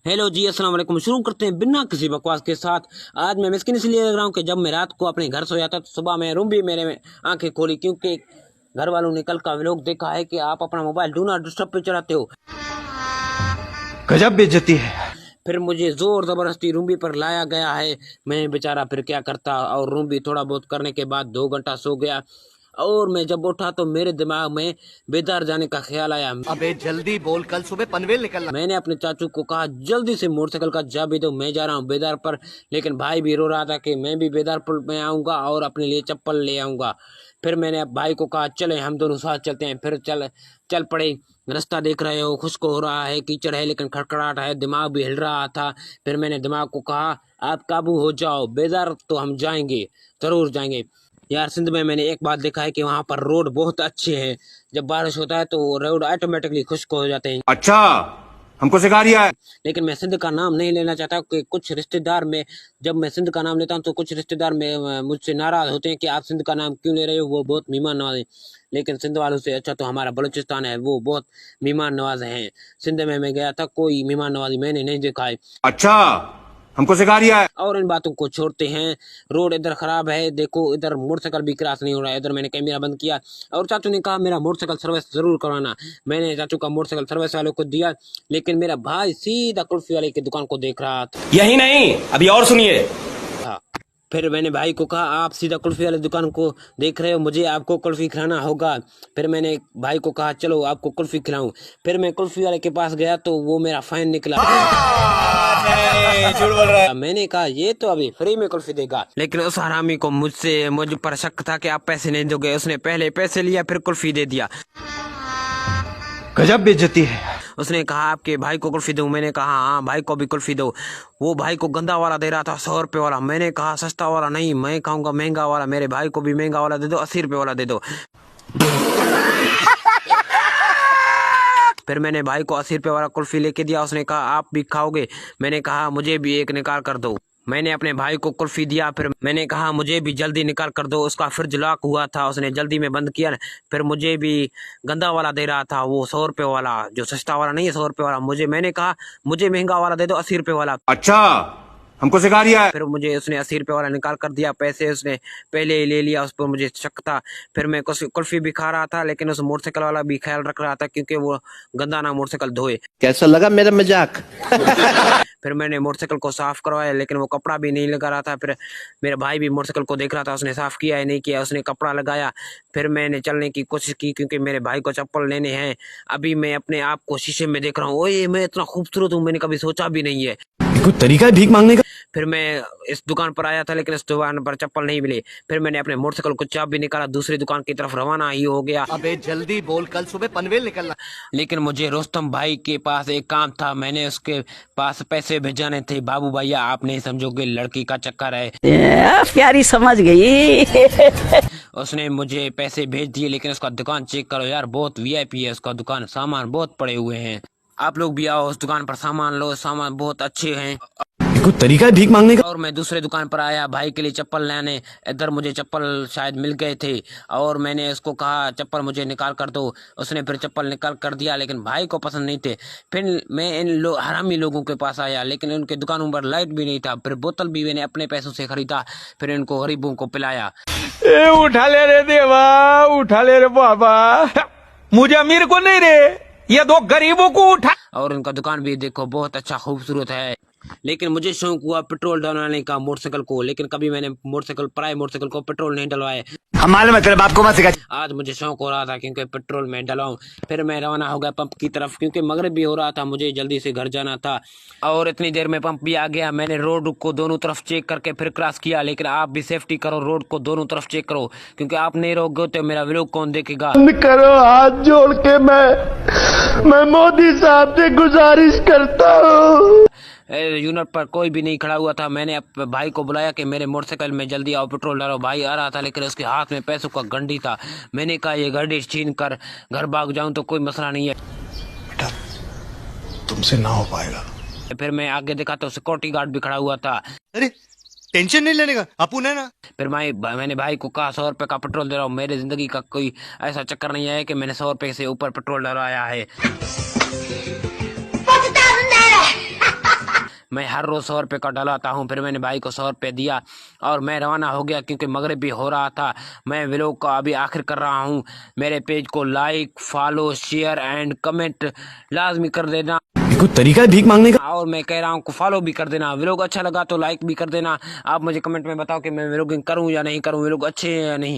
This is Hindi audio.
हेलो जी, अस्सलाम वालेकुम। शुरू करते हैं बिना किसी बकवास के साथ। आज मैं मिस्किन इसलिए लग रहा हूँ कि जब मैं रात को अपने घर सोया था तो सुबह में रूम भी मेरे में आंखें खोली, क्योंकि घर वालों ने कल का व्लॉग देखा है कि आप अपना मोबाइल डू नॉट डिस्टर्ब पे चलाते हो। गजब बेइज्जती है। फिर मुझे जोर जबरदस्ती रूम भी पर लाया गया है। मैं बेचारा फिर क्या करता, और रूम भी थोड़ा बहुत करने के बाद 2 घंटा सो गया। और मैं जब उठा तो मेरे दिमाग में बेदार जाने का ख्याल आया। अबे जल्दी बोल, कल सुबह पनवेल निकलना। मैंने अपने चाचू को कहा जल्दी से मोटरसाइकिल का चाबी दो, मैं जा रहा हूँ बेदार पर। लेकिन भाई भी रो रहा था कि मैं भी बेदार पर में आऊँगा और अपने लिए चप्पल ले आऊँगा। फिर मैंने भाई को कहा चले हम दोनों साथ चलते हैं। फिर चल पड़े। रास्ता देख रहे हो, खुश्क हो रहा है, कीचड़ है लेकिन खड़खड़ाहट है, दिमाग भी हिल रहा था। फिर मैंने दिमाग को कहा आप काबू हो जाओ, बेदार तो हम जाएंगे, जरूर जाएंगे। यार सिंध में मैंने एक बात देखा है कि वहाँ पर रोड बहुत अच्छे हैं। जब बारिश होता है तो रोड ऑटोमेटिकली खुश्क हो जाते हैं। अच्छा, हमको सिखा रिया है। लेकिन मैं सिंध का नाम नहीं लेना चाहता कि कुछ रिश्तेदार में, जब मैं सिंध का नाम लेता हूँ तो कुछ रिश्तेदार में मुझसे नाराज होते हैं कि आप सिंध का नाम क्यों ले रहे हो, वो बहुत मेहमान नवाज है। लेकिन सिंध वालों से अच्छा तो हमारा बलूचिस्तान है, वो बहुत मेहमान नवाज हैं। सिंध में मैं गया था, कोई मेहमान नवाजी मैंने नहीं देखा है। अच्छा, हमको सिखा रिया है। और इन बातों को छोड़ते हैं। रोड इधर खराब है, देखो इधर मोटरसाइकिल भी क्रॉस नहीं हो रहा है। इधर मैंने कैमरा बंद किया और चाचू ने कहा मेरा मोटरसाइकिल सर्विस जरूर करवाना। मैंने चाचू का मोटरसाइकिल सर्विस वाले को दिया, लेकिन मेरा भाई सीधा कुल्फी वाले की दुकान को देख रहा था। यही नहीं, अभी और सुनिए। फिर मैंने भाई को कहा आप सीधा कुल्फी वाली दुकान को देख रहे हो, मुझे आपको कुल्फी खिलाना होगा। फिर मैंने भाई को कहा चलो आपको कुल्फी खिलाऊं। फिर मैं कुल्फी वाले के पास गया तो वो मेरा फाइन निकला। झूठ बोल रहा है। मैंने कहा ये तो अभी फ्री में कुल्फी देगा, लेकिन उस हरामी को मुझ पर शक था कि आप पैसे नहीं दोगे। उसने पहले पैसे लिया फिर कुल्फी दे दिया। गजब बेइज्जती है। उसने कहा आपके भाई को कुल्फी दूं। मैंने कहा हाँ भाई को भी कुल्फी दो। वो भाई को गंदा वाला दे रहा था, 100 रुपये वाला। मैंने कहा सस्ता वाला नहीं, मैं खाऊंगा महंगा वाला, मेरे भाई को भी महंगा वाला दे दो, 80 रुपये वाला दे दो। फिर मैंने भाई को 80 रुपये वाला कुल्फी लेके दिया। उसने कहा आप भी खाओगे? मैंने कहा मुझे भी एक निकाल कर दो। मैंने अपने भाई को कुल्फी दिया। फिर मैंने कहा मुझे भी जल्दी निकाल कर दो। उसका फ्रिज लॉक हुआ था, उसने जल्दी में बंद किया। फिर मुझे भी गंदा वाला दे रहा था, वो 100 रुपये वाला, जो सस्ता वाला नहीं है, 100 रुपये वाला। मैंने कहा मुझे महंगा वाला दे दो, 80 रुपये वाला। अच्छा, हमको सिखा रिया है। फिर मुझे उसने 80 रुपये वाला निकाल कर दिया। पैसे उसने पहले ही ले लिया, उस पर मुझे शक था। फिर मैं कुल्फी भी खा रहा था, लेकिन उस मोटरसाइकिल वाला भी ख्याल रख रहा था क्योंकि वो गंदा ना मोटरसाइकिल धोए। कैसा लगा मेरा मजाक? फिर मैंने मोटरसाइकिल को साफ करवाया, लेकिन वो कपड़ा भी नहीं लगा रहा था। फिर मेरा भाई भी मोटरसाइकिल को देख रहा था, उसने साफ किया है नहीं किया, उसने कपड़ा लगाया। फिर मैंने चलने की कोशिश की क्योंकि मेरे भाई को चप्पल लेने हैं। अभी मैं अपने आप को शीशे में देख रहा हूँ, ओए मैं इतना खूबसूरत हूँ, मैंने कभी सोचा भी नहीं है। कोई तरीका है भीख मांगने का? फिर मैं इस दुकान पर आया था, लेकिन इस दुकान पर चप्पल नहीं मिली। फिर मैंने अपने मोटरसाइकिल को चाबी निकाला, दूसरी दुकान की तरफ रवाना ही हो गया। अबे जल्दी बोल, कल सुबह पनवेल निकलना। लेकिन मुझे रुस्तम भाई के पास एक काम था, मैंने उसके पास पैसे भेजाने थे। बाबू भैया आप नहीं समझोगे, लड़की का चक्कर है। प्यारी समझ गई। उसने मुझे पैसे भेज दिए, लेकिन उसका दुकान चेक करो यार, बहुत वीआईपी है उसका दुकान, सामान बहुत पड़े हुए हैं। आप लोग भी आओ उस दुकान पर, सामान लो, सामान बहुत अच्छे हैं। कोई तरीका है भीख मांगने का? और मैं दूसरे दुकान पर आया भाई के लिए चप्पल लेने। इधर मुझे चप्पल शायद मिल गए थे और मैंने उसको कहा चप्पल मुझे निकाल कर दो। उसने फिर चप्पल निकाल कर दिया, लेकिन भाई को पसंद नहीं थे। फिर मैं इन हरामी लोगों के पास आया, लेकिन उनके दुकानों पर लाइट भी नहीं था। फिर बोतल भी मैंने अपने पैसों से खरीदा, फिर इनको गरीबों को पिलाया। उठा ले रे देवा, उठा ले रे बाबा, मुझे अमीर को नहीं रे, ये दो गरीबों को उठा। और उनका दुकान भी देखो बहुत अच्छा खूबसूरत है। लेकिन मुझे शौक हुआ पेट्रोल डलवाने का मोटरसाइकिल को, लेकिन कभी मैंने पराए मोटरसाइकिल को पेट्रोल नहीं डलवाया। हम मालूम है तेरे बाप को मत सिखा। आज मुझे शौक हो रहा था क्योंकि पेट्रोल में डलाऊं। फिर मैं रवाना हो गया पंप की तरफ, क्योंकि मगरिब भी हो रहा था, मुझे जल्दी से घर जाना था। और इतनी देर में पंप भी आ गया। मैंने रोड को दोनों तरफ चेक करके फिर क्रॉस किया। लेकिन आप भी सेफ्टी करो, रोड को दोनों तरफ चेक करो, क्योंकि आप नहीं रोकोगे तो मेरा व्लॉग कौन देखेगा। करो हाथ जोड़ के मैं मोदी साहब से गुजारिश करता हूँ। यूनिट पर कोई भी नहीं खड़ा हुआ था। मैंने भाई को बुलाया कि मेरे मोटरसाइकिल में जल्दी आओ, पेट्रोल डालो। भाई आ रहा था, लेकिन उसके हाथ में पैसों का गंडी था। मैंने कहा ये गंडी छीन कर घर भाग जाऊं तो कोई मसला नहीं है। बेटा तुमसे ना हो पाएगा। फिर मैं आगे देखा तो सिक्योरिटी गार्ड भी खड़ा हुआ था। अरे टेंशन नहीं लेने का, अपन है ना। फिर मैंने भाई को कहा 100 रुपये का पेट्रोल दे रहा हूँ। मेरे जिंदगी का कोई ऐसा चक्कर नहीं है कि मैंने 100 रुपये से ऊपर पेट्रोल डलवाया है। मैं हर रोज़ 100 रुपये का डलाता हूँ। फिर मैंने भाई को 100 रुपये दिया और मैं रवाना हो गया क्योंकि मगरिब भी हो रहा था। मैं व्लॉग का अभी आखिर कर रहा हूँ। मेरे पेज को like, follow, share and comment लाजमी कर देना। कोई तरीका है भीख मांगने का? और मैं कह रहा हूँ फॉलो भी कर देना। व्लॉग अच्छा लगा तो लाइक भी कर देना। आप मुझे कमेंट में बताओ कि मैं व्लॉगिंग करूँ या नहीं करूँ, व्लॉग अच्छे हैं या नहीं।